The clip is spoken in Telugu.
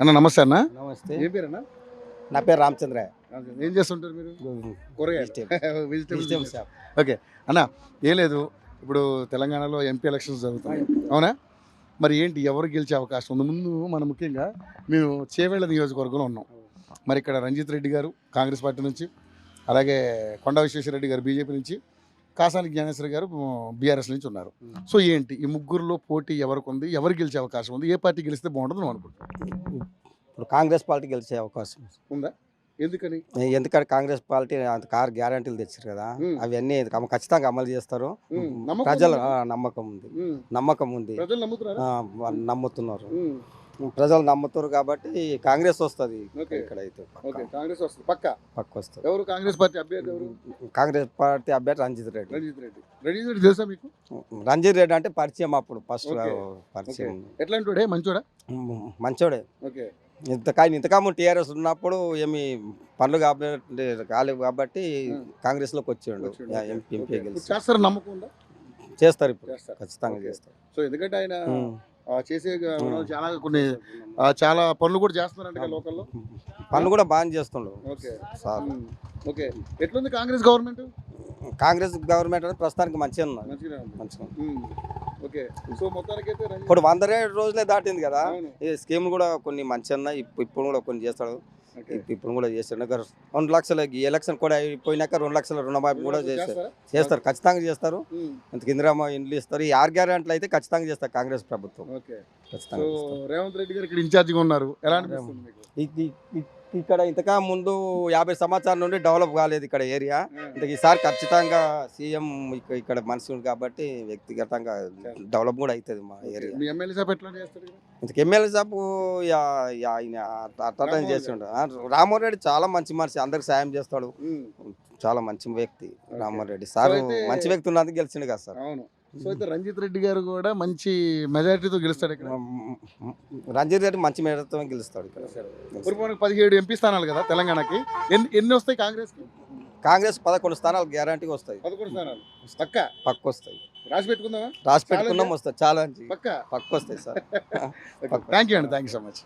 అన్న నమస్తే అన్న. నమస్తే, ఏం పేరు అన్న? నా పేరు రామచంద్ర. ఏం చేస్తుంటారు మీరు? వెజిటేబుల్ కూరగాయలు. షాప్. ఓకే అన్న, ఏం లేదు, ఇప్పుడు తెలంగాణలో ఎంపీ ఎలక్షన్స్ జరుగుతున్నాయి అవునా? మరి ఏంటి, ఎవరు గెలిచే అవకాశం ఉంది? ముందు మనం ముఖ్యంగా మేము చేవేళ్ల నియోజకవర్గంలో ఉన్నాం. మరి ఇక్కడ రంజిత్ రెడ్డి గారు కాంగ్రెస్ పార్టీ నుంచి, అలాగే కొండా విశ్వేశ్వరరెడ్డి గారు బీజేపీ నుంచి, కాసాని జ్ఞానేశ్వరి గారు బీఆర్ఎస్ నుంచి ఉన్నారు. సో ఏంటి ఈ ముగ్గురులో పోటీ ఎవరికి ఉంది, ఎవరు గెలిచే అవకాశం ఉంది, ఏ పార్టీ గెలిస్తే బాగుంటుంది నువ్వు అనుకుంటున్నావు? ఇప్పుడు కాంగ్రెస్ పార్టీ గెలిచే అవకాశం ఉందా? ఎందుకని? ఎందుకంటే కాంగ్రెస్ పార్టీ అంత కారు గ్యారంటీలు తెచ్చారు కదా, అవన్నీ ఖచ్చితంగా అమలు చేస్తారు. ప్రజలు నమ్మకం ఉంది, నమ్మకం ఉంది, ప్రజలు నమ్ముతున్నారా? నమ్ముతున్నారు. ప్రజలు నమ్ముతారు కాబట్టి కాంగ్రెస్ వస్తుంది. ఇక్కడైతే కాంగ్రెస్ వస్తుంది పక్క వస్తుంది. ఎవరు కాంగ్రెస్ పార్టీ అభ్యర్థి? ఎవరు? కాంగ్రెస్ పార్టీ అభ్యర్థి రంజిత్ రెడ్డి. రంజిత్ రెడ్డి తెలుసా మీకు? రంజిత్ రెడ్డి అంటే పరిచయం, అప్పుడు ఫస్ట్ పరిచయం. ఎట్లాంటి మంచోడా? మంచోడే. ఓకే. ఇంతకాము టీఆర్ఎస్ ఉన్నప్పుడు ఏమి పనులు కాలేవు కాబట్టి కాంగ్రెస్ లోకి వచ్చాడు. ఎంపీ చేస్తారు, నమ్మకం ఉందా? చేస్తారు, ఇప్పుడు ఖచ్చితంగా చేస్తారు. సో ఎందుకంటే ఆయన చేసే చాలా కొన్ని చాలా పనులు కూడా చేస్తున్నారంట లోకల్లో. పనులు కూడా బాగా చేస్తుండ్రు. Okay sir. ఓకే. ఎట్లుంది కాంగ్రెస్ గవర్నమెంట్? కాంగ్రెస్ గవర్నమెంట్ అనేది ప్రస్తుతానికి మంచిగా ఉన్నది. మంచిగా. ఓకే. సో మొత్తానికి అయితే ఇప్పుడు 100 రోజులే దాటింది కదా, ఈ స్కీమ్ కూడా కొన్ని మంచిగా ఉన్నాయి. ఇప్పుడు కూడా కొన్ని చేస్తాడు, ఇప్పుడు కూడా చేస్తాడు. 2 లక్షల ఎలక్షన్ కూడా అయిపోయినాక 2 లక్షల రుణమాఫీ కూడా చేస్తారు, ఖచ్చితంగా చేస్తారు. ఇంతకు ఇందిరామ ఇండ్లు ఇస్తారు. ఈ 6 గ్యారెంటీలు అయితే ఖచ్చితంగా చేస్తారు కాంగ్రెస్ ప్రభుత్వం. రేవంత్ రెడ్డి గారు ఇక్కడ ఇన్ఛార్జిగా ఉన్నారు, ఎలా అనిపిస్తుంది మీకు? ఇక్కడ ఇంతకా ముందు 50 సంవత్సరాల నుండి డెవలప్ కాలేదు ఇక్కడ ఏరియా. ఈసారి ఖచ్చితంగా సీఎం ఇక్కడ మనిషి కాబట్టి వ్యక్తిగతంగా డెవలప్ కూడా అవుతుంది మా ఏరియా. ఇంతకు ఎమ్మెల్యే సాబ్ ఆయన అట్లా చేస్తుంటాడు. రామ్మోహన్ రెడ్డి చాలా మంచి మనిషి, అందరికి సాయం చేస్తాడు, చాలా మంచి వ్యక్తి రామ్మోహన్ రెడ్డి సార్. మంచి వ్యక్తి ఉన్నందుకు గెలిచిండు కదా సార్. సో అయితే రంజిత్ రెడ్డి గారు కూడా మంచి మెజారిటీతో గెలుస్తాడు ఇక్కడ. రంజిత్ రెడ్డి మంచి మెజారిటీతో గెలుస్తాడు ఇక్కడ. 17 ఎంపీ స్థానాలు కదా తెలంగాణకి, ఎన్ని వస్తాయి కాంగ్రెస్? కాంగ్రెస్ 11 స్థానాలు గ్యారంటీగా వస్తాయి. 11 స్థానాలు పక్క వస్తాయి. రాసి పెట్టుకుందామా? రాసి పెట్టుకున్నాం, వస్తాయి. చాలా పక్క వస్తాయి సార్. థ్యాంక్ యూ అండి, థ్యాంక్ యూ సో మచ్.